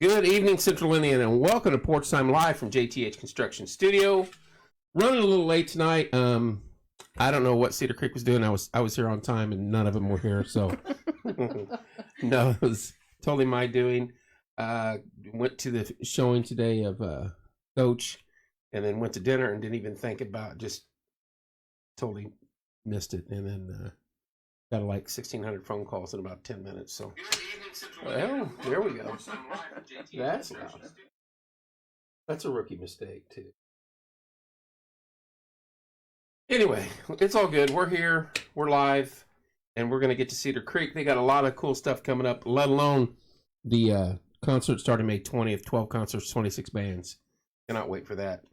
Good evening, Central Indiana, and welcome to Porch Time Live from JTH Construction Studio. Running a little late tonight. I don't know what Cedar Creek was doing. I was here on time, and none of them were here. So, no, it was totally my doing. Went to the showing today of Coach, and then went to dinner and didn't even think about. Just totally missed it, and then got like 1,600 phone calls in about 10 minutes. So, well, there we go. That's loud. That's a rookie mistake too. Anyway, it's all good. We're here. We're live, and we're gonna get to Cedar Creek. They got a lot of cool stuff coming up. Let alone the concert starting May 20th. 12 concerts, 26 bands. Cannot wait for that.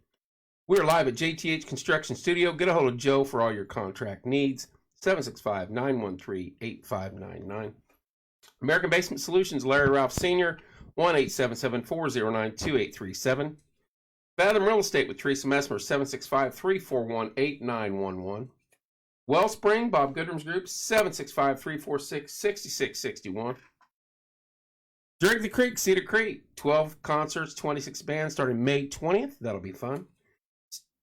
We're live at JTH Construction Studio. Get a hold of Joe for all your contract needs. 765-913-8599. American Basement Solutions, Larry Ralph Sr., 1-877-409-2837. Fathom Real Estate with Teresa Messmer, 765-341-8911. Wellspring, Bob Goodrum's Group, 765-346-6661. Drink the Creek, Cedar Creek, 12 concerts, 26 bands, starting May 20th. That'll be fun.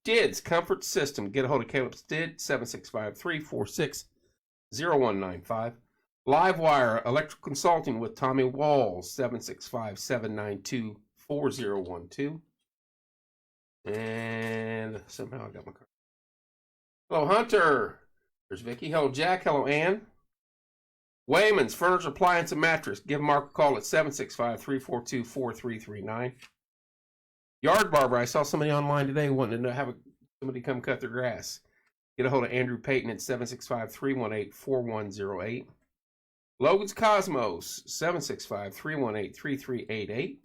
Stids Comfort System. Get a hold of Caleb Stid, 765-346-0195. Livewire Electrical Consulting with Tommy Walls, 765-792-4012. And somehow I got my card. Hello, Hunter. There's Vicky. Hello, Jack. Hello, Ann. Wayman's Furniture, Appliance, and Mattress. Give Mark a call at 765-342-4339. Yard Barber. I saw somebody online today wanting to have somebody come cut their grass. Get a hold of Andrew Payton at 765-318-4108. Logan's Cosmos, 765-318-3388.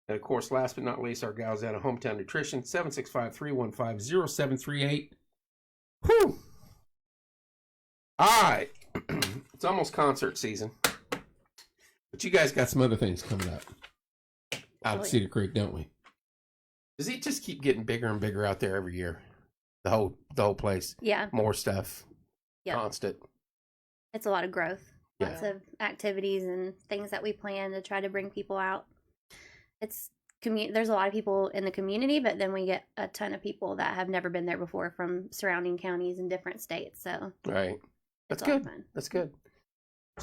And, of course, last but not least, our gals out of Hometown Nutrition, 765-315-0738. Whew! All right. It's almost concert season. But you guys got some other things coming up out of Cedar Creek, don't we? Does it just keep getting bigger and bigger out there every year? The whole place. Yeah. More stuff. Yep. Constant. It's a lot of growth. Yeah. Lots of activities and things that we plan to try to bring people out. There's a lot of people in the community, but then we get a ton of people that have never been there before from surrounding counties and different states. So right. That's good. That's good.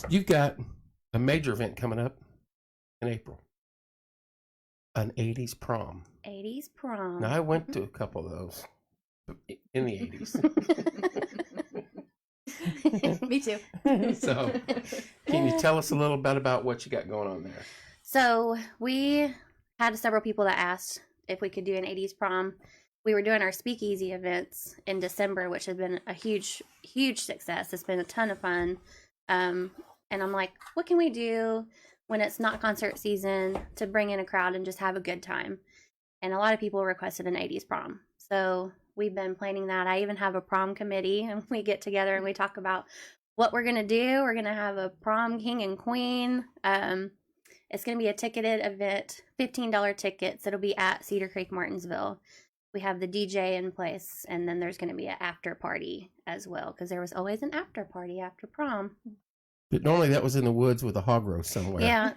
You've got a major event coming up in April. An 80s prom. 80s prom. Now, I went to a couple of those in the 80s. Me too. So, can you tell us a little bit about what you got going on there? So, we had several people that asked if we could do an 80s prom. We were doing our speakeasy events in December, which has been a huge, huge success. It's been a ton of fun. And I'm like, what can we do when it's not concert season to bring in a crowd and just have a good time? And a lot of people requested an 80s prom. So we've been planning that. I even have a prom committee, and we get together and we talk about what we're going to do. We're going to have a prom king and queen. It's going to be a ticketed event, $15 tickets. It'll be at Cedar Creek, Martinsville. We have the DJ in place, and then there's going to be an after party as well, because there was always an after party after prom. But normally that was in the woods with a hog roast somewhere. Yeah.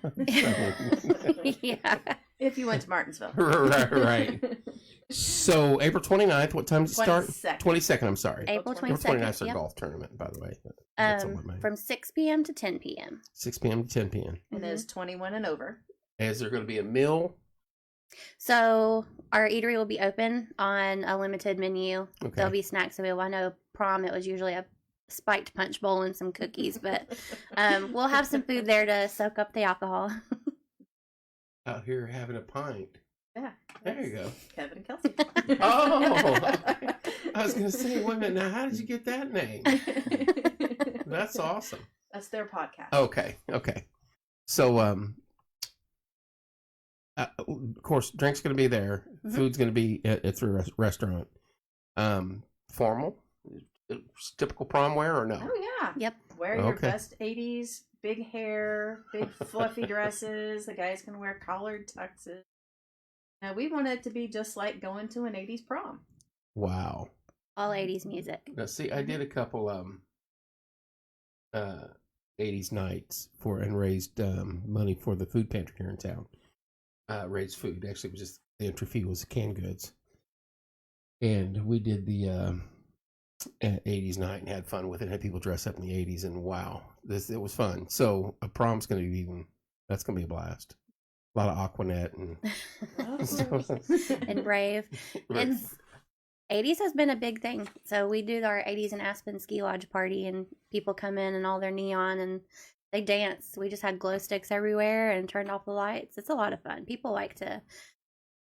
Yeah. If you went to Martinsville. Right. So, April 29th, what time does it start? 22nd, I'm sorry. April 22nd. April 29th is our golf tournament, by the way. From 6 p.m. to 10 p.m. 6 p.m. to 10 p.m. And there's 21 and over. Is there going to be a meal? So, our eatery will be open on a limited menu. Okay. There'll be snacks available. I know prom, it was usually a spiked punch bowl and some cookies, but we'll have some food there to soak up the alcohol. Out here having a pint. Yeah. There you go. Kevin and Kelsey. Oh! I was going to say, wait a minute, now how did you get that name? That's awesome. That's their podcast. Okay. So, of course, drink's going to be there. Mm-hmm. Food's going to be at the restaurant. Formal? Typical prom wear or no? Oh, yeah. Yep. Wear your best 80s, big hair, big fluffy dresses. The guys can wear collared tuxes. Now, we want it to be just like going to an 80s prom. Wow. All 80s music. Now, see, I did a couple 80s nights and raised money for the food pantry here in town. raised food. Actually, it was just the entry fee was canned goods, and we did the 80s night and had fun with it. Had people dress up in the 80s, and wow, it was fun. So a prom's going to be that's going to be a blast. A lot of Aquanet and stuff. And Brave. Right. It's 80s has been a big thing. So we do our 80s in Aspen ski lodge party, and people come in and all their neon and they dance. We just had glow sticks everywhere and turned off the lights. It's a lot of fun. People like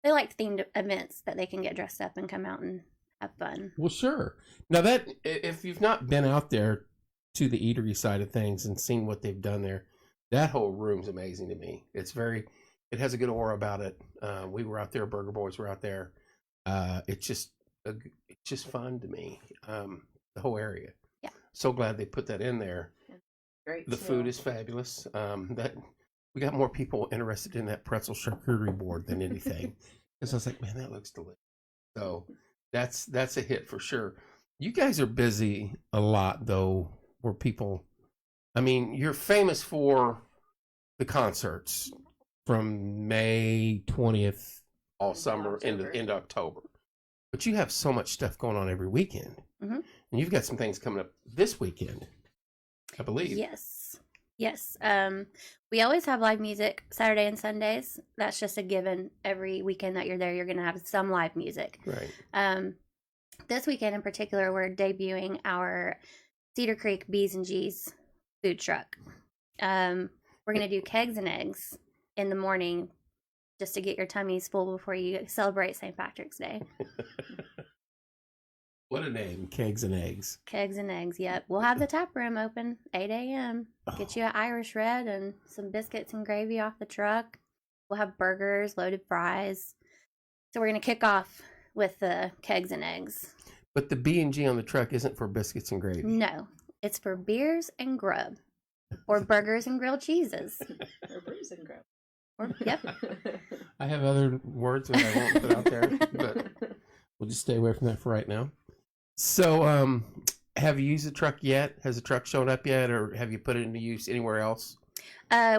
themed events that they can get dressed up and come out and have fun. Well, sure. Now that if you've not been out there to the eatery side of things and seen what they've done there, that whole room's amazing to me. It has a good aura about it. We were out there, Burger Boys were out there. It's just fun to me. The whole area. Yeah. So glad they put that in there. Great. The food is fabulous. That we got more people interested in that pretzel charcuterie board than anything. Because I was like, man, that looks delicious. So that's a hit for sure. You guys are busy a lot though, where people. I mean, you're famous for the concerts from May 20th all summer into October. But you have so much stuff going on every weekend. Mm-hmm. And you've got some things coming up this weekend, I believe. Yes. We always have live music Saturday and Sundays. That's just a given. Every weekend that you're there, you're going to have some live music. Right. This weekend in particular, we're debuting our Cedar Creek B's and G's food truck. We're going to do kegs and eggs in the morning just to get your tummies full before you celebrate St. Patrick's Day. What a name, Kegs and Eggs. Kegs and eggs, yep. We'll have the tap room open 8 a.m. Get you an Irish red and some biscuits and gravy off the truck. We'll have burgers, loaded fries. So we're going to kick off with the kegs and eggs. But the B&G on the truck isn't for biscuits and gravy. No, it's for beers and grub. Or burgers and grilled cheeses. Or beers and grub. Yep. I have other words that I won't put out there, but we'll just stay away from that for right now. So, have you used the truck yet? Has the truck shown up yet, or have you put it into use anywhere else?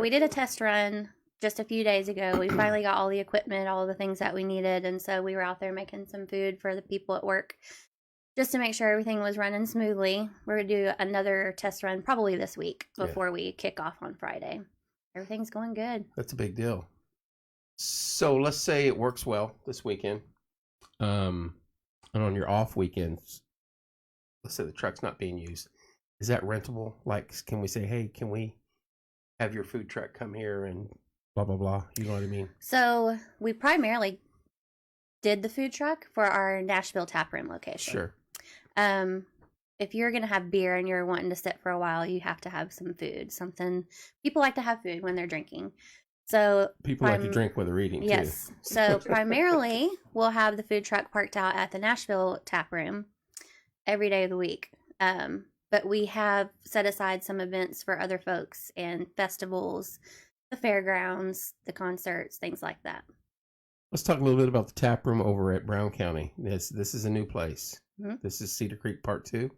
We did a test run just a few days ago. We finally got all the equipment, all the things that we needed, and so we were out there making some food for the people at work just to make sure everything was running smoothly. We're going to do another test run probably this week before we kick off on Friday. Everything's going good. That's a big deal. So, let's say it works well this weekend. And on your off weekends, let's say the truck's not being used. Is that rentable? Like, can we say, hey, can we have your food truck come here and blah, blah, blah? You know what I mean? So we primarily did the food truck for our Nashville taproom location. Sure. If you're going to have beer and you're wanting to sit for a while, you have to have some food. People like to have food when they're drinking. So people like to drink while they're eating, yes. too. So primarily, we'll have the food truck parked out at the Nashville tap room every day of the week. But we have set aside some events for other folks and festivals, the fairgrounds, the concerts, things like that. Let's talk a little bit about the tap room over at Brown County. This is a new place. Mm-hmm. This is Cedar Creek Part 2.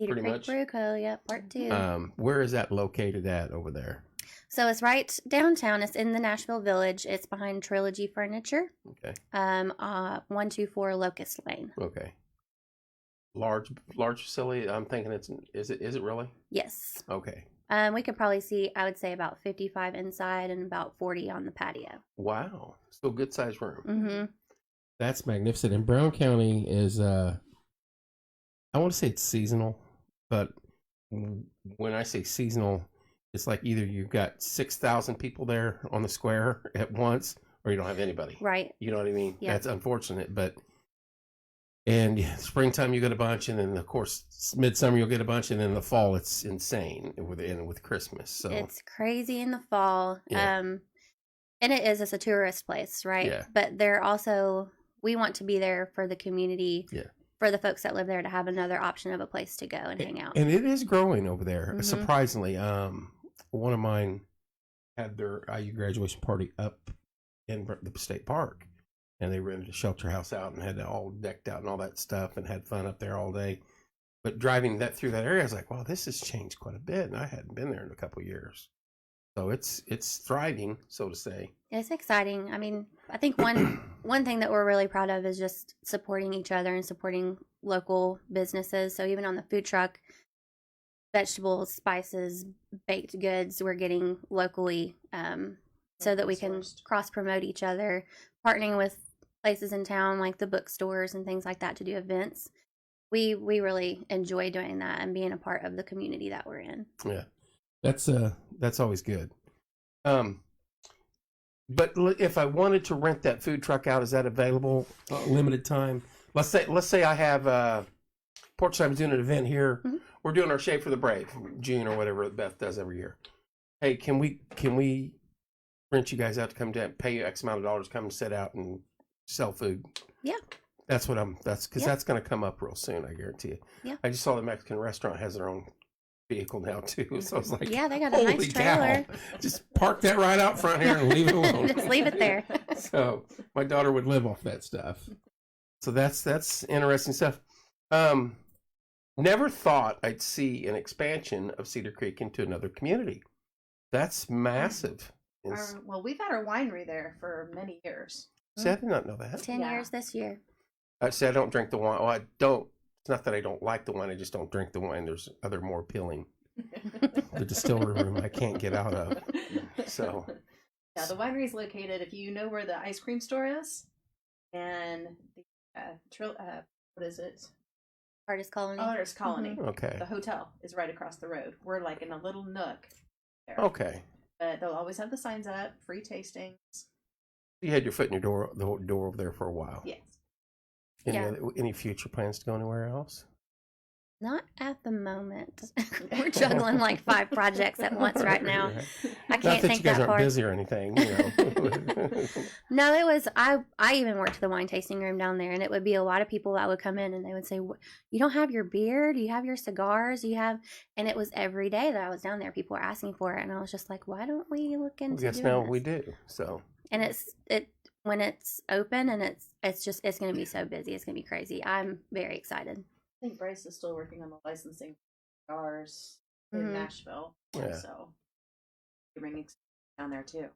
Cedar Creek Brew Co. Yeah, Part 2. Where is that located at over there? So it's right downtown. It's in the Nashville Village. It's behind Trilogy Furniture. Okay. 124 Locust Lane. Okay. Large facility. I'm thinking is it really? Yes. Okay. We could probably see, I would say, about 55 inside and about 40 on the patio. Wow. Still good sized room. Mm-hmm. That's magnificent. And Brown County is, I want to say it's seasonal, but when I say seasonal, it's like either you've got 6,000 people there on the square at once, or you don't have anybody. Right. You know what I mean? Yeah. That's unfortunate, but springtime you get a bunch, and then of course midsummer you'll get a bunch, and then the fall it's insane with Christmas. So it's crazy in the fall. Yeah. And it's a tourist place, right? Yeah. But we want to be there for the community. Yeah. For the folks that live there to have another option of a place to go and hang out. And it is growing over there, mm-hmm. surprisingly. One of mine had their IU graduation party up in the state park, and they rented a shelter house out and had it all decked out and all that stuff and had fun up there all day. But driving through that area, I was like, wow, this has changed quite a bit, and I hadn't been there in a couple of years. So it's thriving, so to say. It's exciting. I mean, I think one thing that we're really proud of is just supporting each other and supporting local businesses. So even on the food truck, vegetables, spices, baked goods, we're getting locally so that we can cross promote each other, partnering with places in town like the bookstores and things like that to do events. We really enjoy doing that and being a part of the community that we're in. Yeah, that's always good. But if I wanted to rent that food truck out, is that available limited time? Let's say I have Porch Time's doing an event here. Mm-hmm. We're doing our Shape for the Brave, June or whatever Beth does every year. Hey, can we rent you guys out to come down, pay you X amount of dollars, come and sit out and sell food? Yeah. That's because that's going to come up real soon, I guarantee you. Yeah. I just saw the Mexican restaurant has their own vehicle now too, so I was like, yeah, they got a nice trailer. Just park that right out front here and leave it alone. Just leave it there. So my daughter would live off that stuff. So that's interesting stuff. Never thought I'd see an expansion of Cedar Creek into another community. That's massive. Well, we've had our winery there for many years. See, I did not know that. 10 years this year. I said I don't drink the wine. Well, I don't. It's not that I don't like the wine. I just don't drink the wine. There's other more appealing. The distillery room I can't get out of. So. Yeah, the winery is located, if you know where the ice cream store is, and the what is it? Artist Colony. Artist Colony. Mm-hmm. Okay. The hotel is right across the road. We're like in a little nook there. Okay. But they'll always have the signs up, free tastings. You had your foot in the door over there for a while. Yes. Any future plans to go anywhere else? Not at the moment. We're juggling like 5 projects at once right now. I can't think you guys that aren't far. busy or anything, you know. No, it was I even worked the wine tasting room down there, and it would be a lot of people that would come in and they would say, "You don't have your beer? Do you have your cigars? Do you have?" And it was every day that I was down there, people were asking for it, and I was just like, "Why don't we look into Yes, doing now this?" we do. So. And when it's open and it's going to be so busy, it's going to be crazy. I'm very excited. I think Bryce is still working on the licensing for cigars in Nashville. Yeah. So you're bringing down there too.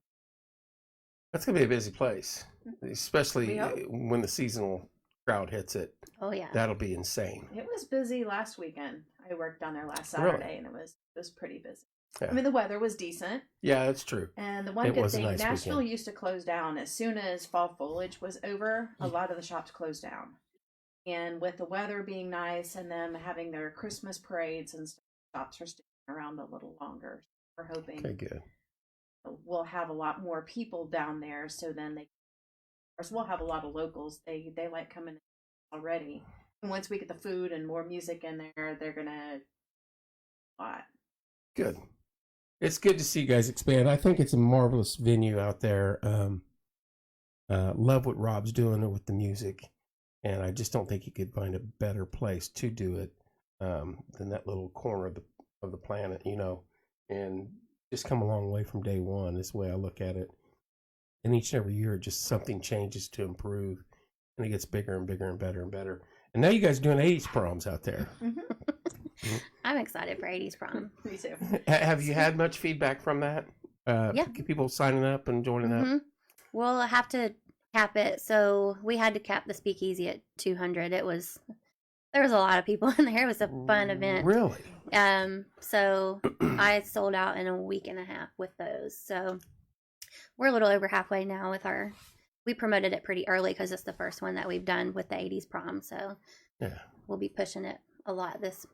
That's going to be a busy place, especially when the seasonal crowd hits it. Oh, yeah. That'll be insane. It was busy last weekend. I worked down there last Saturday, and it was pretty busy. Yeah. I mean, the weather was decent. Yeah, that's true. And the one good thing, Nashville used to close down as soon as fall foliage was over. A lot of the shops closed down. And with the weather being nice and them having their Christmas parades and stuff, shops are sticking around a little longer. We're hoping we'll have a lot more people down there, so then we'll have a lot of locals. They like coming in already. And once we get the food and more music in there, they're gonna a lot. Good. It's good to see you guys expand. I think it's a marvelous venue out there. Love what Rob's doing with the music. And I just don't think you could find a better place to do it than that little corner of the planet, you know. And just come a long way from day one is the way I look at it. And each and every year, just something changes to improve. And it gets bigger and bigger and better and better. And now you guys are doing 80s proms out there. Mm-hmm. I'm excited for 80s prom. Me too. Have you had much feedback from that? Yeah. People signing up and joining up? We'll have to cap it. So we had to cap the speakeasy at 200. There was a lot of people in there. It was a fun event. Really? So I sold out in a week and a half with those. So we're a little over halfway now with we promoted it pretty early because it's the first one that we've done with the 80s prom. So yeah, we'll be pushing it a lot this.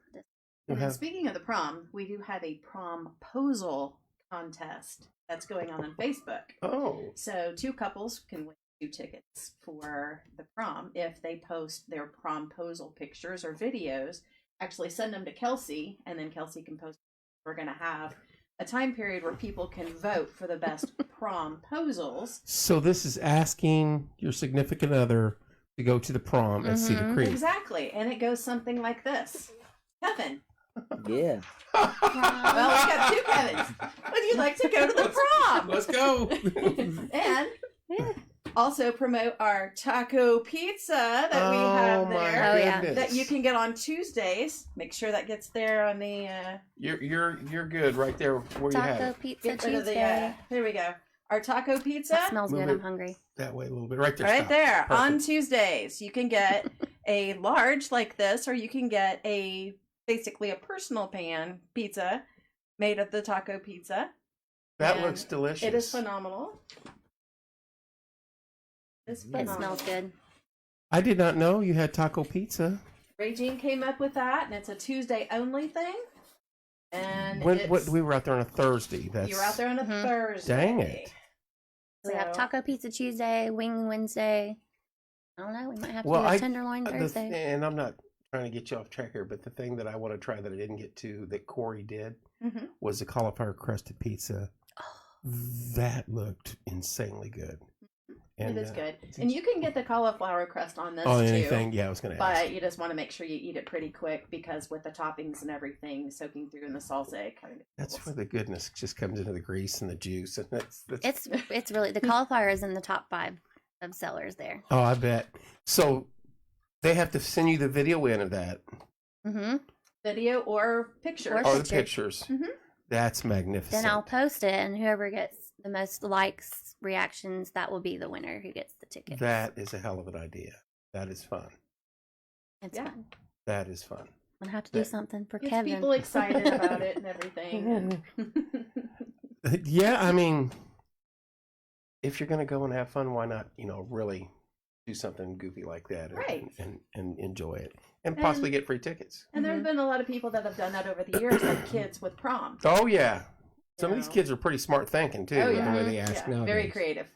And speaking of the prom, we do have a promposal contest that's going on Facebook. Oh. So 2 couples can win 2 tickets for the prom if they post their promposal pictures or videos. Actually send them to Kelsey, and then Kelsey can post. We're going to have a time period where people can vote for the best promposals. So this is asking your significant other to go to the prom at Cedar Creek. Exactly. And it goes something like this. Kevin. Yeah. Well, we got 2 Kevins. Would you like to go to the prom? Let's go. And also promote our taco pizza that we have there. Oh, yeah. That you can get on Tuesdays. Make sure that gets there on the. You're good right there where you have Taco it. pizza Get rid of Tuesday. the. There we go. Our taco pizza. That smells Move good. it. I'm hungry. That way a little bit. Right there. Right stop. there. Perfect. On Tuesdays, you can get a large like this, or you can get basically a personal pan pizza made of the taco pizza. That And looks delicious. It is phenomenal. It's It phenomenal. smells good. I did not know you had taco pizza. Regine came up with that, and it's a Tuesday only thing. And We were out there on a Thursday. you were out there on a Mhm. Thursday. Dang it. We have So- Taco Pizza Tuesday, Wing Wednesday. I don't know. We might have to Well, do a Tenderloin Thursday. And I'm not trying to get you off track here, but the thing that I want to try that I didn't get to that Corey did Mhm. was the cauliflower crusted pizza. That looked insanely good. And, It is good. And you can get the cauliflower crust on this Oh, too. anything? Yeah, I was going to ask. But you just want to make sure you eat it pretty quick because with the toppings and everything soaking through in the salsa, it kind of That's where the goodness just comes into the grease and the juice, and that's It's really the cauliflower is in the top 5 of sellers there. Oh, I bet. So they have to send you the video in of that. Mm-hmm. video or picture. Or Oh, the picture. pictures. Mhm. That's magnificent. Then I'll post it, and whoever gets the most likes, reactions, that will be the winner who gets the ticket. That is a hell of an idea. That is fun. It's Yeah. fun. That is fun. I'm gonna have to do That- something for Gets Kevin. people excited about it and everything. Yeah, I mean, if you're going to go and have fun, why not, really do something goofy like that and, Right. and enjoy it and possibly get free tickets. And there have been a lot of people that have done that over the years, like kids with prom. Oh, yeah. Some of You these know. kids are pretty smart thinking, too, Oh, with yeah. the way they ask Yeah, nowadays. very creative.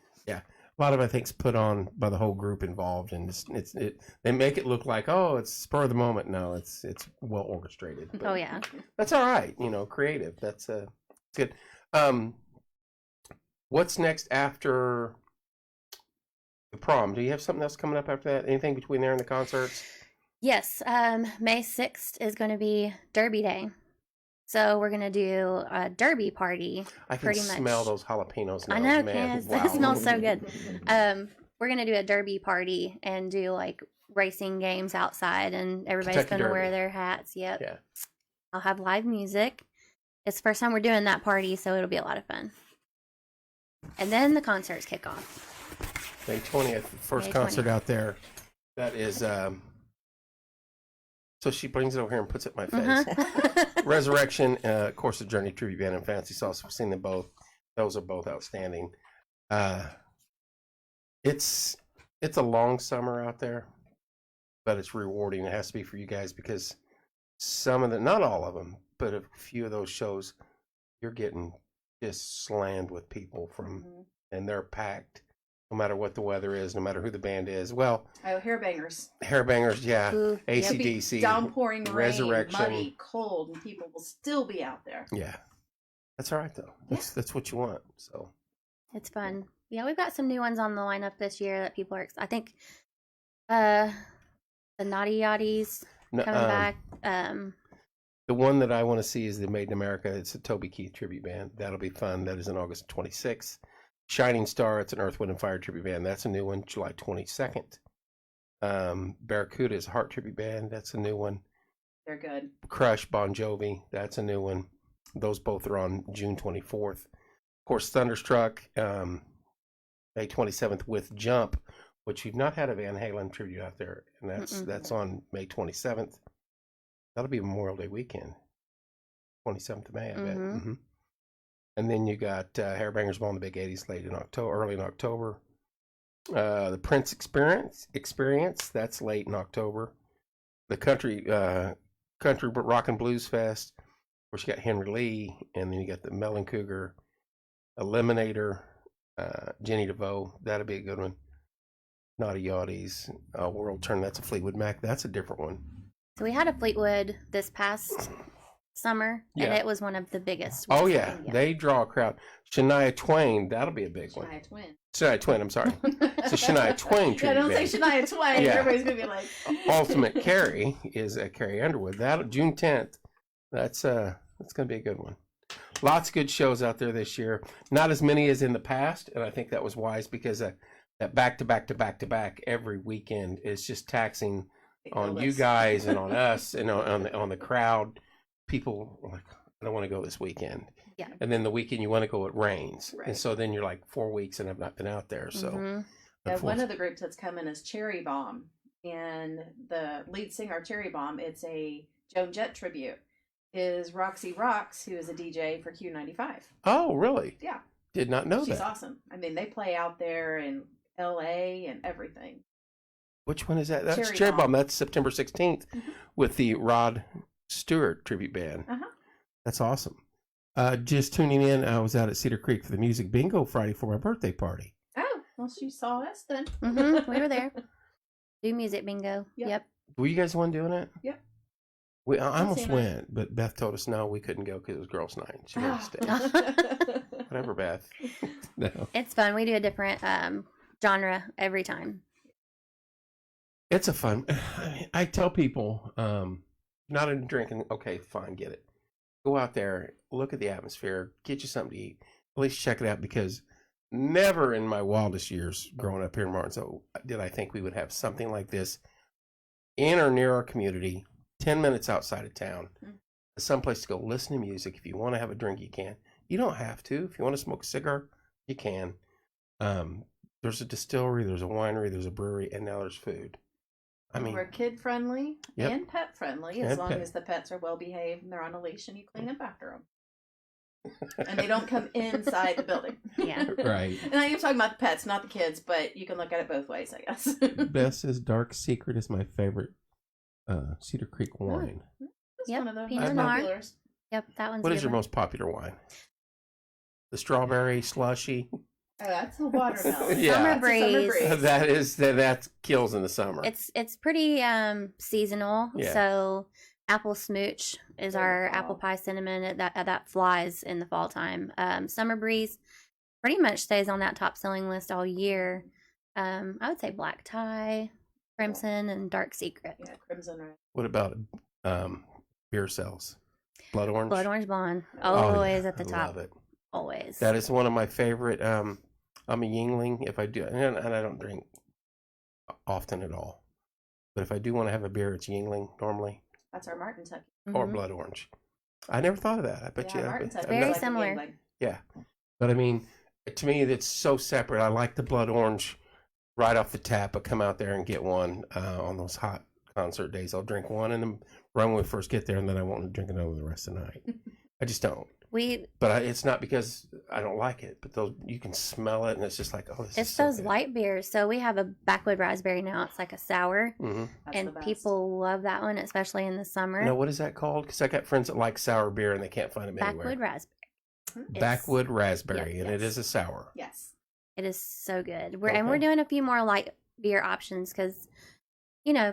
A lot of it, I think, is put on by the whole group involved, and they make it look like, oh, it's spur of the moment. No, it's well orchestrated. But Oh yeah. that's all right. Creative. That's good. What's next after the prom? Do you have something else coming up after that? Anything between there and the concerts? Yes. May 6th is going to be Derby Day, so we're gonna do a Derby party. I can Pretty much. smell those jalapenos now. I know, man. Kaz. Wow. That smells so good. We're gonna do a Derby party and do like racing games outside, and everybody's Kentucky gonna wear Derby. their hats. Yep. Yeah. I'll have live music. It's the first time we're doing that party, so it'll be a lot of fun. And then the concerts kick off. May 20th, first May concert 20th. out there. That is. So she brings it over here and puts it in my face. Uh-huh. Resurrection, of course, the Journey Tribute Band and Fancy Sauce. We've seen them both. Those are both outstanding. It's a long summer out there, but it's rewarding. It has to be for you guys because some of the, not all of them, but a few of those shows, you're getting just slammed with people from, and they're packed. No matter what the weather is, no matter who the band is. Well, Oh, hair bangers. Hairbangers, yeah. Ooh, yep. It'll be AC/DC, downpouring rain, Resurrection. muddy, cold, and people will still be out there. Yeah. That's all right though. That's what you want. So It's fun. Yeah, we've got some new ones on the lineup this year that people are. I think the Naughty Yachties no, coming back. the one that I want to see is the Made in America. It's a Toby Keith tribute band. That'll be fun. That is on August 26th. Shining Star, it's an Earth, Wind, and Fire tribute band. That's a new one, July 22nd. Barracuda is a Heart tribute band. That's a new one. They're good. Crush, Bon Jovi, that's a new one. Those both are on June 24th. Of course, Thunderstruck, May 27th with Jump, which you've not had a Van Halen tribute out there, and that's on May 27th. That'll be Memorial Day weekend, 27th of May, I bet. Mhm. And then you got Hairbangers Ball in the Big 80s late in October, early in October. The Prince Experience, that's late in October. The Country Rock and Blues Fest, of course you got Henry Lee, and then you got the Melon Cougar, Eliminator, Jenny DeVoe, that'll be a good one. Naughty Yachties, World Turn, that's a Fleetwood Mac, that's a different one. So we had a Fleetwood this past summer, and Yeah. it was one of the biggest. Oh we've yeah, seen yet. they draw a crowd. Shania Twain, that'll be a big one. Shania Twain. Shania Twain, I'm sorry. It's a Shania Twain Yeah, tribute don't band. say Shania Twain. Yeah. Everybody's going to be like... Ultimate Carrie is Carrie Underwood. That June 10th. That's going to be a good one. Lots of good shows out there this year. Not as many as in the past, and I think that was wise because that back to back to back to back every weekend is just taxing on you Illness. guys and on us and on the crowd. People are like, I don't want to go this weekend. Yeah. And then the weekend you want to go, it rains. Right. And so then you're like 4 weeks and I've not been out there. So One of the groups that's coming is Cherry Bomb. And the lead singer, Cherry Bomb, it's a Joan Jett tribute, is Roxy Rocks, who is a DJ for Q95. Oh, really? Yeah. Did not know She's that. awesome. I mean, they play out there in LA and everything. Which one is that? That's Cherry Cherry Bomb. Bomb. That's September 16th with the Rod Stewart tribute band. Uh-huh. That's awesome. Just tuning in, I was out at Cedar Creek for the music bingo Friday for my birthday party. Oh, well, she saw us then. We were there. Do music bingo. Yep. Were you guys the one doing it? Yep. I almost seen went, but Beth told us no, we couldn't go because it was girls' night. She had to stay. Whatever, Beth. No. It's fun. We do a different genre every time. It's a fun. I tell people, not into drinking. Okay, fine, get it. Go out there, look at the atmosphere, get you something to eat. At least check it out, because never in my wildest years growing up here in Martinsville did I think we would have something like this in or near our community, 10 minutes outside of town. Someplace to go listen to music. If you want to have a drink, you can. You don't have to. If you want to smoke a cigar, you can. There's a distillery, there's a winery, there's a brewery, and now there's food. I mean, we're kid friendly Yep. and pet friendly, as And long pet. as the pets are well behaved and they're on a leash and you clean up after them. And they don't come inside the building. Yeah. right. And I am talking about the pets, not the kids, but you can look at it both ways, I guess. Bess's Dark Secret is my favorite Cedar Creek wine. It's Yep, one of the Pinot most Noir. populars. Yep, that one's What a is good your one. most popular wine? The strawberry slushy. Oh, that's a watermelon. Yeah. Summer That's a summer breeze. that kills in the summer. It's pretty seasonal. Yeah. So apple smooch is In the our fall. apple pie cinnamon that flies in the fall time. Summer breeze pretty much stays on that top selling list all year. I would say black tie, crimson, and dark secret. Yeah, crimson red. What about beer cells? Blood orange. Blood orange blonde Oh, always yeah, at the I top. love it. Always. That is one of my favorite. I'm a Yingling. If I do, and I don't drink often at all, but if I do want to have a beer, it's Yingling normally, That's our Martin Tucky. or Mhm. blood orange. I never thought of that. I bet Yeah, you. Martin Tucky. Very is similar. Yingling. Yeah, but I mean, to me, it's so separate. I like the blood orange right off the tap. I come out there and get one on those hot concert days. I'll drink one in the right when we first get there, and then I won't drink another the rest of the night. I just don't. But it's not because I don't like it. But those, you can smell it, and it's just like, oh, this It's is so those good. light beers. So we have a backwood raspberry now. It's like a sour, Mm-hmm. That's the and best. people love that one, especially in the summer. Now, what is that called? Because I got friends that like sour beer, and they can't find them Backwood anywhere. raspberry. It's- Backwood raspberry, Yep, and it yes. is a sour. Yes. It is so good. And Okay. we're doing a few more light beer options because,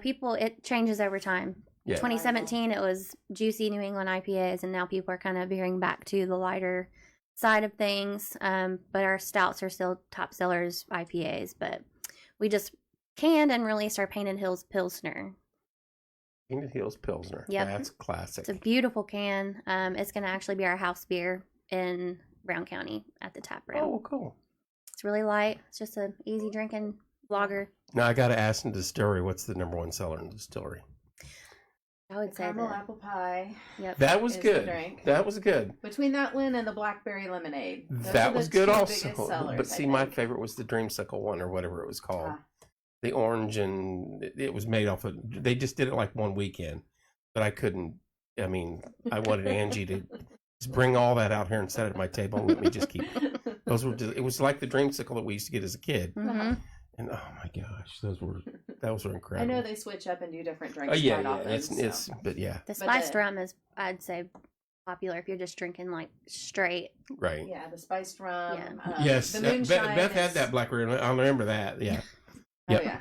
people, it changes over time. Yeah. 2017, it was juicy New England IPAs, and now people are kind of veering back to the lighter side of things. But our stouts are still top sellers IPAs. But we just canned and released our Painted Hills Pilsner. Painted Hills Pilsner. Yep. That's classic. It's a beautiful can. It's going to actually be our house beer in Brown County at the tap room. Oh, cool. It's really light. It's just an easy drinking lager. Now, I got to ask in the distillery, what's the number one seller in the distillery? I would The say caramel that. apple pie. Yep. That was Is the good. drink. That was good. Between that one and the blackberry lemonade. Those are That the was good two also. biggest sellers, But I see, my think. favorite was the Dreamsicle one, or whatever it was called. Ah, The orange, and it was made off of, they just did it like one weekend. But I couldn't, I mean, I wanted Angie to just bring all that out here and set it at my table and let me just keep. Those were just, it was like the Dreamsicle that we used to get as a kid. Mhm. And oh my gosh, those were I incredible. know they switch up and do different Oh drinks yeah, quite yeah. often. It's but yeah, The But spiced the- rum is, I'd say, popular if you're just drinking like straight. right. Yeah, the spiced rum. Yeah. Yes, the Beth moonshine had is- that blackberry. I remember that. Yeah. Oh, Yep. yeah.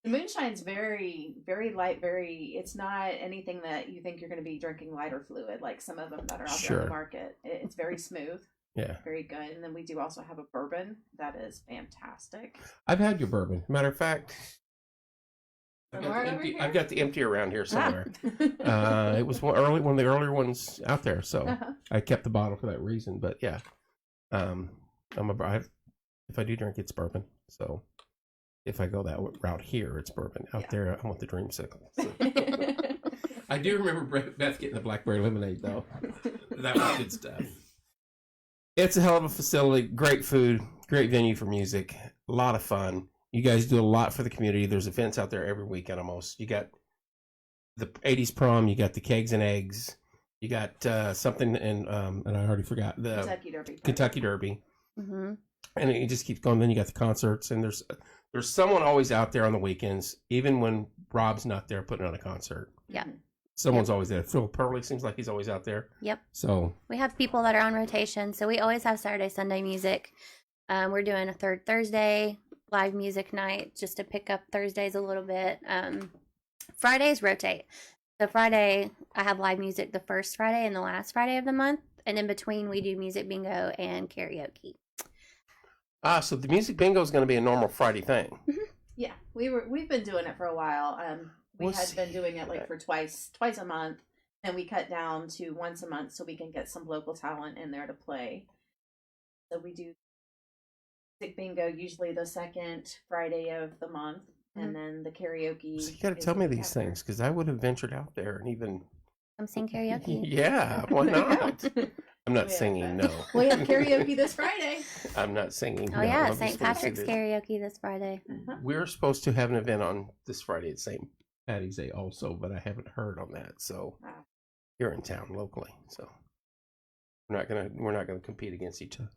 The moonshine's very, very light, it's not anything that you think you're going to be drinking lighter fluid like some of them that are out there on Sure. the market. It's very smooth, Yeah. very good. And then we do also have a bourbon that is fantastic. I've had your bourbon. Matter of fact, I've Somewhere got, over here? I've got the empty around here somewhere. Ah. It was one of the earlier ones out there, so Uh-huh. I kept the bottle for that reason. But yeah, if I do drink, it's bourbon. So if I go that route here, it's bourbon. Out Yeah. there, I want the dreamsicle. So. I do remember Beth getting the blackberry lemonade, though. That was good stuff. It's a hell of a facility. Great food. Great venue for music. A lot of fun. You guys do a lot for the community. There's events out there every weekend almost. You got the 80s prom. You got the kegs and eggs. You got something, and I already forgot. The Kentucky Derby. Mm-hmm. And it just keeps going. Then you got the concerts, and there's someone always out there on the weekends, even when Rob's not there putting on a concert. Yeah. Someone's always there. Phil Purley seems like he's always out there. Yep. So we have people that are on rotation. So we always have Saturday, Sunday music. We're doing a third Thursday live music night just to pick up Thursdays a little bit. Fridays rotate. So Friday, I have live music the first Friday and the last Friday of the month. And in between, we do music bingo and karaoke. So the music bingo is going to be a normal Friday thing. Yeah, we've been doing it for a while. We had been doing it like for twice a month. Then we cut down to once a month so we can get some local talent in there to play. So we do music bingo usually the second Friday of the month, and then the karaoke. So you got to tell me these things, because I would have ventured out there and even. Come sing karaoke. Yeah, why not? I'm not singing, no. We have karaoke this Friday. I'm not singing. Oh, no. yeah, I'm St. Patrick's karaoke this Friday. We're supposed to have an event on this Friday at St. Patty's Day also, but I haven't heard on that. So you're in town locally, so we're not gonna compete against each other.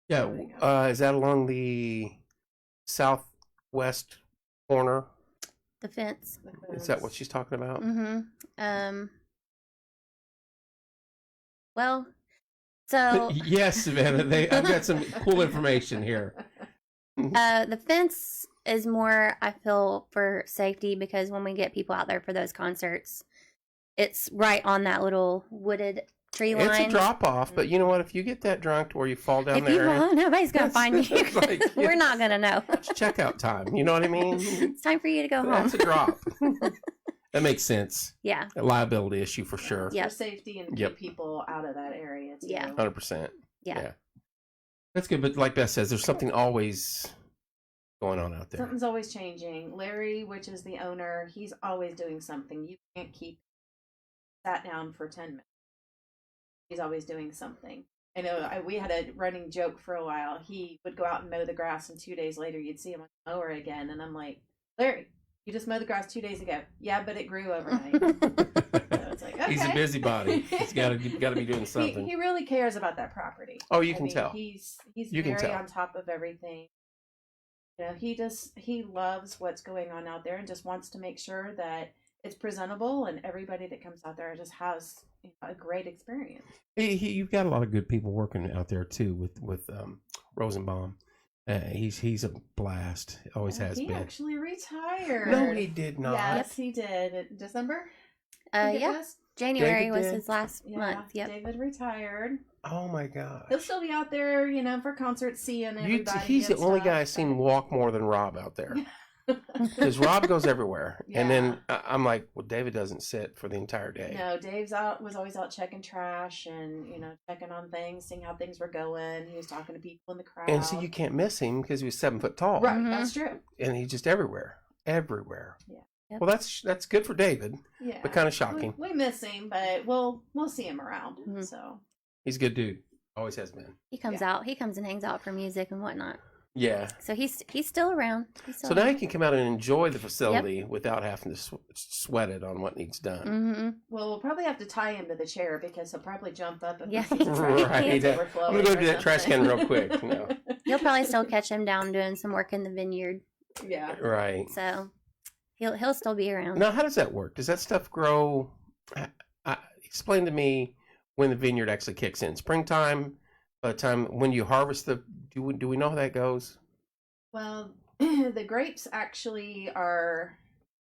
Yeah, is that along the southwest corner? The fence. Is that what she's talking about? Mm-hmm. Well, so yes, Savannah. I've got some cool information here. the fence is more, I feel, for safety, because when we get people out there for those concerts, it's right on that little wooded tree line. It's a drop off, but you know what? If you get that drunk or you fall down there, nobody's gonna find you. Like, We're not gonna know. It's checkout time. You know what I mean? It's time for you to go home. It's a drop. That makes sense. Yeah. A liability issue for sure. Yeah. For safety and keep people out of that area too. Yeah. 100%. Yeah. That's good, but like Beth says, there's something always going on out there. Something's always changing. Larry, which is the owner, he's always doing something. You can't keep sat down for 10 minutes. He's always doing something. I know we had a running joke for a while. He would go out and mow the grass, and 2 days later you'd see him on the mower again. And I'm like, Larry, you just mowed the grass 2 days ago. Yeah, but it grew overnight. So it's like, okay. He's a busybody. He's got to be doing something. He really cares about that property. Oh, you can tell. He's You can very tell. on top of everything. You know, he loves what's going on out there and just wants to make sure that it's presentable and everybody that comes out there just has a great experience. You've got a lot of good people working out there too with Rosenbaum. He's a blast. Always has been. He actually retired. No, he did not. Yes, he did. In December? Yeah. January David was did. his last month. Yep. David retired. Oh my gosh. He'll still be out there, for concerts, seeing everybody. He's the only guy I've seen walk more than Rob out there. Because Rob goes everywhere. Yeah. And then I'm like, well, David doesn't sit for the entire day. No, Dave's was always out checking trash and, checking on things, seeing how things were going. He was talking to people in the crowd. And so you can't miss him because he was 7 foot tall. Right, that's true. And he's just everywhere. Everywhere. Yeah. Yep. Well, that's good for David, Yeah. but kind of shocking. We miss him, but we'll see him around. Mhm. So He's a good dude. Always has been. He comes out. He comes and hangs out for music and whatnot. Yeah. So he's still around. So now you can come out and enjoy the facility without having to sweat it on what needs done. Mm-hmm. well, we'll probably have to tie him to the chair because he'll probably jump up and Yeah. Right. I'm gonna go do that trash can real quick. No. You'll probably still catch him down doing some work in the vineyard. Yeah. Right. So he'll still be around. Now, how does that work? Does that stuff grow? Explain to me when the vineyard actually kicks in. Springtime, by the time when you harvest do we know how that goes? Well, the grapes actually are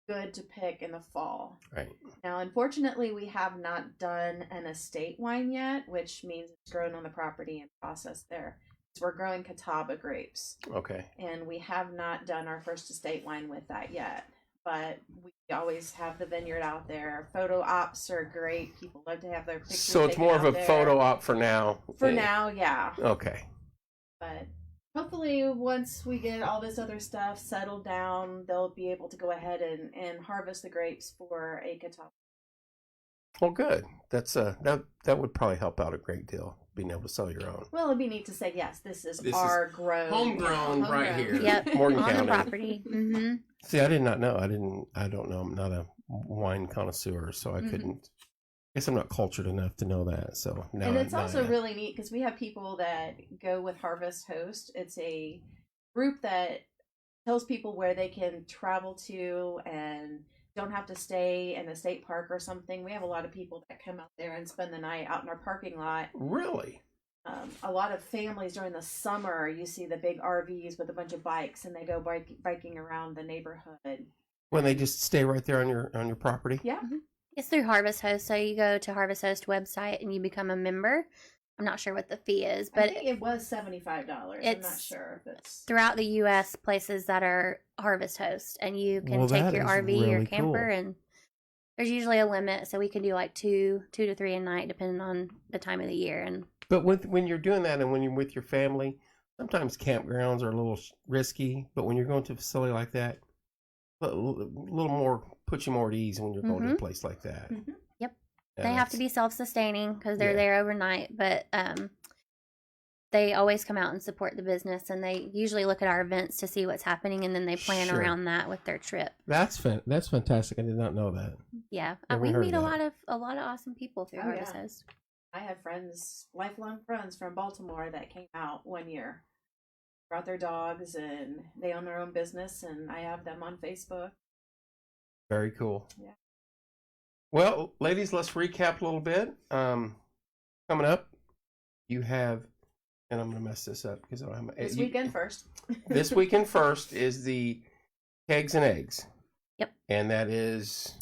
good to pick in the fall. Right. Now, unfortunately, we have not done an estate wine yet, which means it's grown on the property and processed there. So we're growing Catawba grapes, Okay. and we have not done our first estate wine with that yet. But we always have the vineyard out there. Photo ops are great. People love to have their pictures So it's taken more of out a there. photo op for now. For now, yeah. Okay. But hopefully once we get all this other stuff settled down, they'll be able to go ahead and harvest the grapes for a catastrophe. Well, good. That's that would probably help out a great deal, being able to sell your own. Well, it'd be neat to say, yes, this is our grown, homegrown right here. Yep, Morgan on County. the property. Mm-hmm. See, I did not know. I don't know. I'm not a wine connoisseur, so I couldn't. I guess I'm not cultured enough to know that. So now, and it's also really neat because we have people that go with Harvest Host. It's a group that tells people where they can travel to and don't have to stay in a state park or something. We have a lot of people that come out there and spend the night out in our parking lot. Really? A lot of families during the summer, you see the big RVs with a bunch of bikes, and they go biking around the neighborhood. When they just stay right there on your property? Yeah. Mm-hmm. It's through Harvest Host, so you go to Harvest Host website and you become a member. I'm not sure what the fee is, but I think it was $75. I'm not sure if it's throughout the U.S. places that are Harvest Host, and you can take your RV really or camper, cool. and there's usually a limit, so we can do like two to three a night, depending on the time of the year. And But when you're doing that and when you're with your family, sometimes campgrounds are a little risky. But when you're going to a facility like that, a little more puts you more at ease when you're going to a place like that. Mhm. Yep. And they have to be self-sustaining because they're Yeah. there overnight, but they always come out and support the business, and they usually look at our events to see what's happening, and then they plan Sure. around that with their trip. That's fantastic. I did not know that. Yeah, Never we heard meet of a that. lot of awesome people through Oh, Harvest yeah. Host. I have friends, lifelong friends from Baltimore that came out one year, brought their dogs, and they own their own business, and I have them on Facebook. Very cool. Yeah. Well, ladies, let's recap a little bit. Coming up, you have, and I'm going to mess this up because I don't have my. This weekend first. This weekend first is the Kegs and Eggs. Yep. And that is.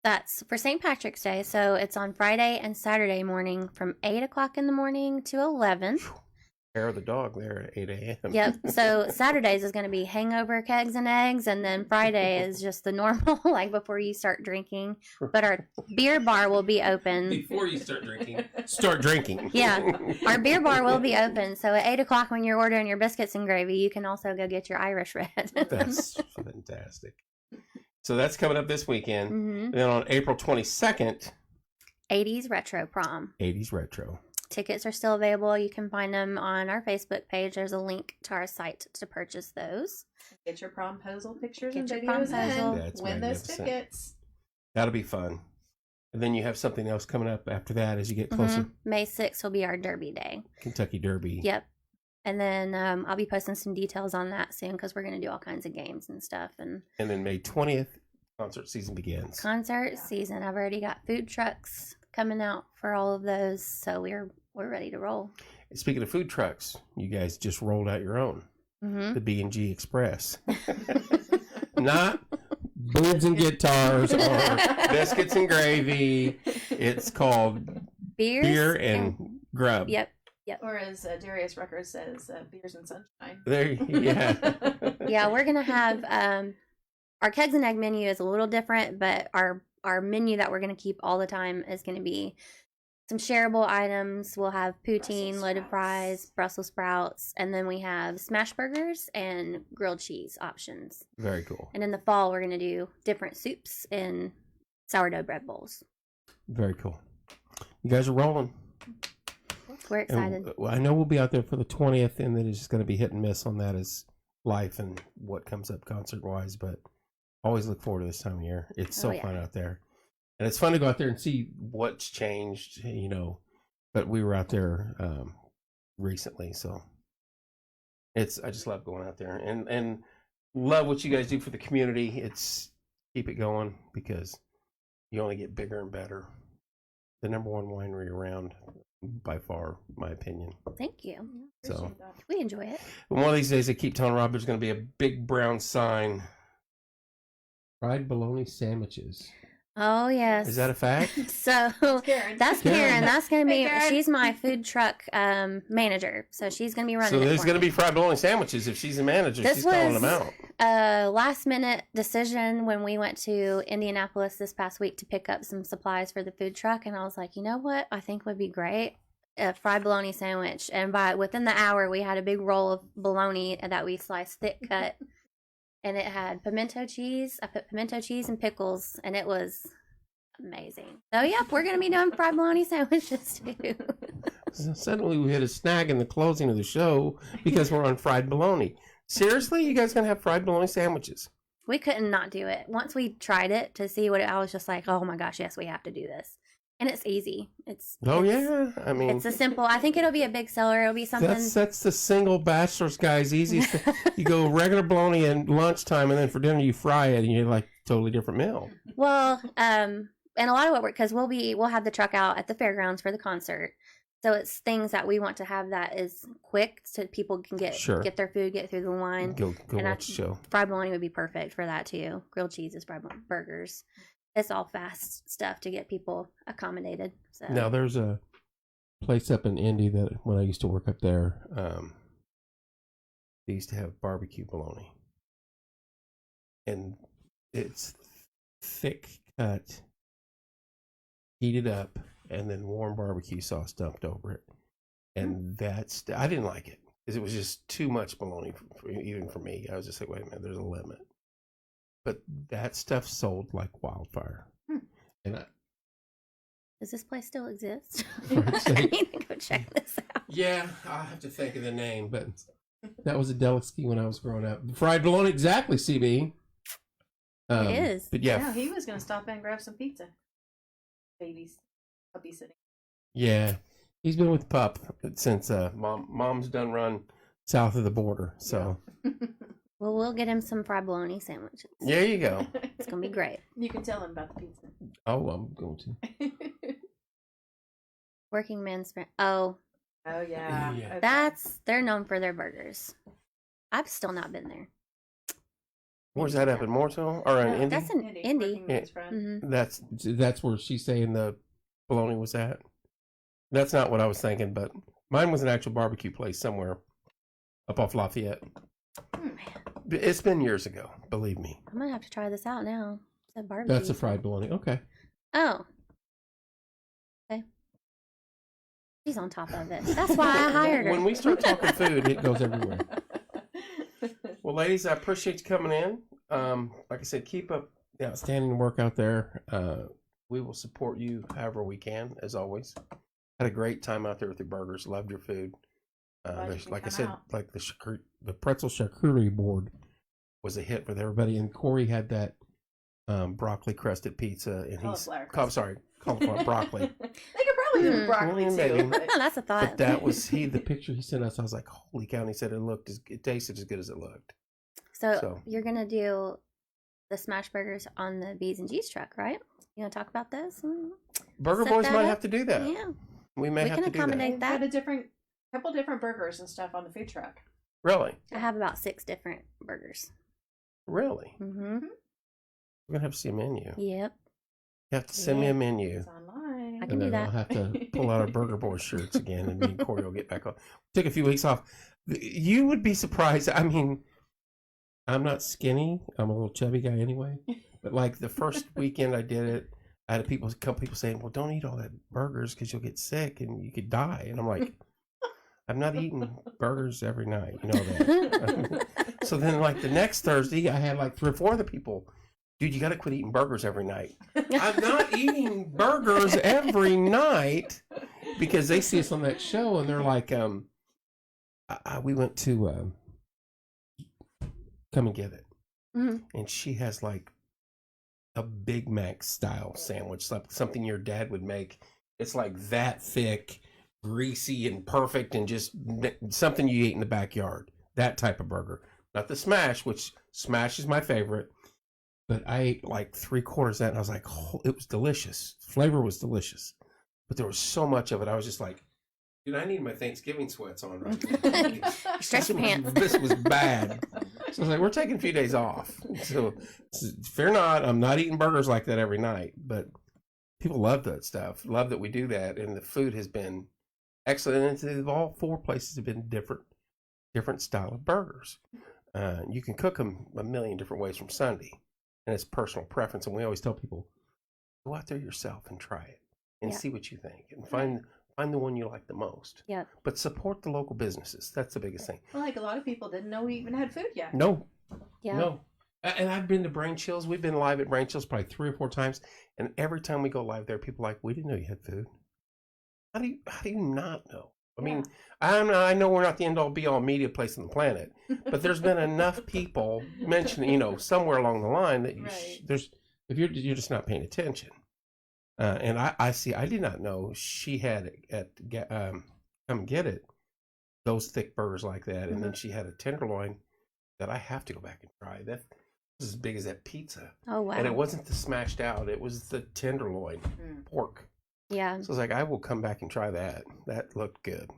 That's for St. Patrick's Day, so it's on Friday and Saturday morning from 8 o'clock in the morning to 11. Hair of the dog there at 8 a.m. Yep, so Saturdays is going to be hangover kegs and eggs, and then Friday is just the normal, like before you start drinking. But our beer bar will be open. Before you start drinking. Start drinking. Yeah, our beer bar will be open, so at 8 o'clock when you're ordering your biscuits and gravy, you can also go get your Irish Red. That's fantastic. So that's coming up this weekend. Mm-hmm. And then on April 22nd, 80s Retro Prom. 80s Retro. Tickets are still available. You can find them on our Facebook page. There's a link to our site to purchase those. Get your promposal pictures Get and your videos promposal. in. That's Win those magnificent. tickets. That'll be fun. And then you have something else coming up after that as you get closer. May 6th will be our Derby Day. Kentucky Derby. Yep. And then I'll be posting some details on that soon because we're going to do all kinds of games and stuff. And And then May 20th, concert season begins. concert season. I've already got food trucks coming out for all of those. So we're ready to roll. Speaking of food trucks, you guys just rolled out your own, Mm-hmm. the B&G Express. Not boobs and guitars or biscuits and gravy. It's called Beers beer and grub. Yep. Or as Darius Rucker says, beers and sunshine. There, yeah. Yeah, we're going to have our kegs and egg menu is a little different, but our menu that we're going to keep all the time is going to be some shareable items. We'll have poutine, Brussels loaded sprouts. fries, Brussels sprouts, and then we have smash burgers and grilled cheese options. Very cool. And in the fall, we're going to do different soups and sourdough bread bowls. Very cool. You guys are rolling. We're excited. And I know we'll be out there for the 20th, and then it's just going to be hit and miss on that as life and what comes up concert-wise, but always look forward to this time of year. It's so yeah. fun out there. And it's fun to go out there and see what's changed, but we were out there recently, so I just love going out there and love what you guys do for the community. It's keep it going because you only get bigger and better. The number one winery around by far, my opinion. Thank you. So Appreciate that. We enjoy it. one of these days I keep telling Rob there's going to be a big brown sign. Fried bologna sandwiches. Oh, yes. Is that a fact? So Karen. that's Karen. Karen. That's going to be, Hey, Karen. she's my food truck manager. So she's going to be running So it there's for going to me. be fried bologna sandwiches if she's a manager. This She's calling was them out. a last minute decision when we went to Indianapolis this past week to pick up some supplies for the food truck. And I was like, you know what I think would be great? a fried bologna sandwich, and within the hour, we had a big roll of bologna that we sliced thick cut, and it had pimento cheese. I put pimento cheese and pickles, and it was amazing. So, yep, we're gonna be doing fried bologna sandwiches too. Suddenly, we hit a snag in the closing of the show because we're on fried bologna. Seriously, you guys gonna have fried bologna sandwiches? We couldn't not do it. Once we tried it to see what I was just like, oh my gosh, yes, we have to do this. And it's easy. Yeah. I mean, it's a simple. I think it'll be a big seller. It'll be something. That's the single bachelor's guy's easiest. You go regular bologna at lunchtime, and then for dinner you fry it, and you're like totally different meal. Well, and a lot of what because we'll have the truck out at the fairgrounds for the concert, so it's things that we want to have that is quick, so people can get their food, get through the line. Go watch the show. Fried bologna would be perfect for that too. Grilled cheeses, fried bologna, burgers. It's all fast stuff to get people accommodated. So. Now, there's a place up in Indy that when I used to work up there, they used to have barbecue bologna. And it's thick cut, heated up, and then warm barbecue sauce dumped over it. And I didn't like it because it was just too much bologna, even for me. I was just like, wait a minute, there's a limit. But that stuff sold like wildfire. And does this place still exist? I need to go check this out. Yeah, I'll have to think of the name, but that was a delicacy when I was growing up. Fried bologna, exactly, CB. It is. But yeah. No, he was going to stop in and grab some pizza. Puppy sitting. Yeah, he's been with Pup since Mom's done run south of the border, so... Yeah. Well, we'll get him some fried bologna sandwiches. There you go. It's going to be great. You can tell him about the pizza. Oh, I'm going to. Working Man's Friend. Oh. Oh, yeah. Okay. They're known for their burgers. I've still not been there. Where's that up in Mooresville? Or in Indy? That's in Indy. Yeah. Mm-hmm. That's where she's saying the bologna was at. That's not what I was thinking, but mine was an actual barbecue place somewhere up off Lafayette. It's been years ago, believe me. I'm gonna have to try this out now. It's a barbecue. That's a fried bologna. Okay. Oh. Okay. She's on top of it. That's why I hired her. When we start talking food, it goes everywhere. Well, ladies, I appreciate you coming in. Like I said, keep up the outstanding work out there. We will support you however we can, as always. Had a great time out there with your burgers. Loved your food. Like I said, like the pretzel charcuterie board was a hit with everybody, and Corey had that broccoli crusted pizza, and cauliflower broccoli. They could probably do broccoli too. That's a thought. But that was the picture he sent us. I was like, holy cow! And he said it tasted as good as it looked. So you're gonna do the smash burgers on the B's and G's truck, right? You gonna talk about this? Burger Boys might have to do that. Yeah, we may have to do that. They've got a couple different burgers and stuff on the food truck. Really? I have about 6 different burgers. Really? Mm-hmm. We're gonna have to see a menu. Yep. You have to send me a menu. It's online. I can do that. I'll have to pull out our Burger Boys shirts again, and me and Corey will get back on. Took a few weeks off. You would be surprised. I mean, I'm not skinny. I'm a little chubby guy anyway. But like the first weekend I did it, I had a couple people saying, "Well, don't eat all that burgers because you'll get sick and you could die." And I'm like, I'm not eating burgers every night, you know that. So then, like the next Thursday, I had like 3 or 4 other people. Dude, you got to quit eating burgers every night. I'm not eating burgers every night because they see us on that show and they're like, we went to Come and Get It. Mm-hmm. And she has like a Big Mac style sandwich, like something your dad would make. It's like that thick, greasy and perfect and just something you eat in the backyard. That type of burger. Not the smash, which smash is my favorite. But I ate like 3/4 of that, and I was like, oh, it was delicious. Flavor was delicious. But there was so much of it, I was just like, dude, I need my Thanksgiving sweats on right now. Stretch your pants. This was bad. So I was like, we're taking a few days off. So fear not, I'm not eating burgers like that every night. But people love that stuff. Love that we do that. And the food has been excellent. And all 4 places have been different style of burgers. You can cook them a million different ways from Sunday. And it's personal preference, and we always tell people, go out there yourself and try it, and see what you think, and find find the one you like the most. Yeah. But support the local businesses. That's the biggest thing. Well, like a lot of people didn't know we even had food yet. No. Yeah. No. And I've been to Brain Chills. We've been live at Brain Chills probably 3 or 4 times. And every time we go live there, people are like, we didn't know you had food. How do you not know? I mean, I know we're not the end-all be-all media place on the planet, but there's been enough people mentioning, somewhere along the line that if you're just not paying attention. And I did not know she had Come Get It, those thick burgers like that, and then she had a tenderloin that I have to go back and try. That was as big as that pizza. Oh wow! And it wasn't the smashed out; it was the tenderloin pork. Yeah. So I was like, I will come back and try that. That looked good.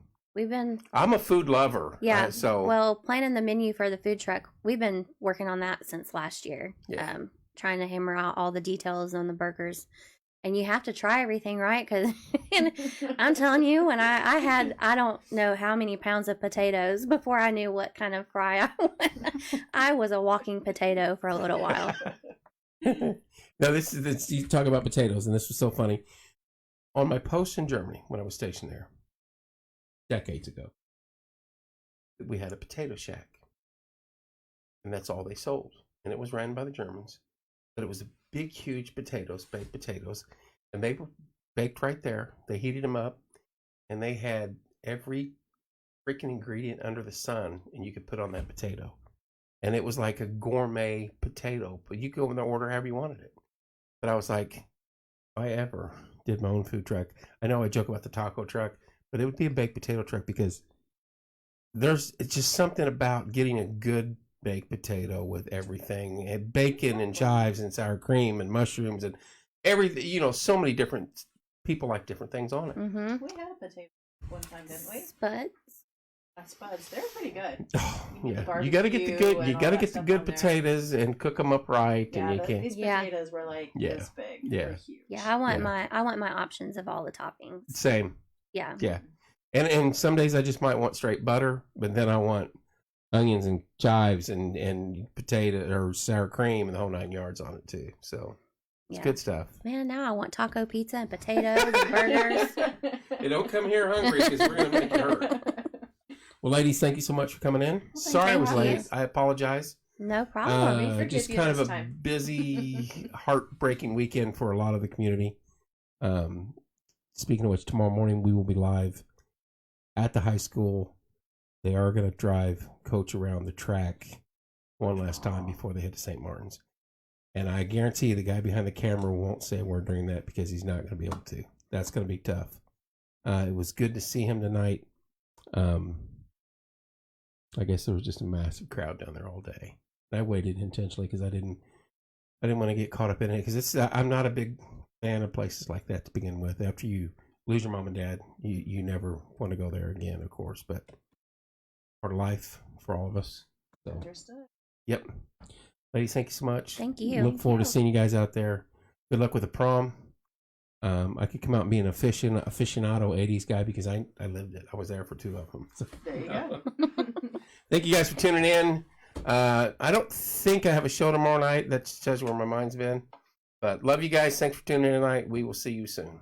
I'm a food lover. Yeah. Well, planning the menu for the food truck, we've been working on that since last year. Yeah. Trying to hammer out all the details on the burgers. And you have to try everything, right? Because I'm telling you, when I don't know how many pounds of potatoes before I knew what kind of fry I wanted. I was a walking potato for a little while. Now, this you talk about potatoes, and this was so funny. On my post in Germany, when I was stationed there, decades ago, we had a potato shack. And that's all they sold. And it was ran by the Germans. But it was big, huge potatoes, baked potatoes. And they were baked right there. They heated them up. And they had every freaking ingredient under the sun. And you could put on that potato. And it was like a gourmet potato. But you could go in there and order however you wanted it. But I was like, if I ever did my own food truck. I know I joke about the taco truck, but it would be a baked potato truck because it's just something about getting a good baked potato with everything and bacon and chives and sour cream and mushrooms and everything. So many different people like different things on it. Mm-hmm. We had a potato one time, didn't we? Spuds. They're pretty good. Oh, yeah, you got to get the good. You got to get the good potatoes and cook them up right. Yeah, and you can. These potatoes were like this big. Yeah, They're huge. Yeah, I want my options of all the toppings. Same. Yeah. Yeah, and some days I just might want straight butter, but then I want onions and chives and potato or sour cream and the whole 9 yards on it too. So it's good stuff. Man, now I want taco pizza and potatoes and burgers. Hey, don't come here hungry because we're gonna make you hurt. Well, ladies, thank you so much for coming in. Sorry I was late. I apologize. No problem. Just kind of a busy, heartbreaking weekend for a lot of the community. Speaking of which, tomorrow morning we will be live at the high school. They are going to drive Coach around the track one last time before they head to St. Martin's. And I guarantee the guy behind the camera won't say a word during that because he's not going to be able to. That's going to be tough. It was good to see him tonight. I guess there was just a massive crowd down there all day. I waited intentionally because I didn't want to get caught up in it because I'm not a big fan of places like that to begin with. After you lose your mom and dad, you never want to go there again, of course. But part of life for all of us. So, understood. Yep. Ladies, thank you so much. Thank you. Look forward to seeing you guys out there. Good luck with the prom. I could come out and be an aficionado 80s guy because I lived it. I was there for 2 of them. So. There you go. Thank you guys for tuning in. I don't think I have a show tomorrow night. That tells you where my mind's been. But love you guys. Thanks for tuning in tonight. We will see you soon.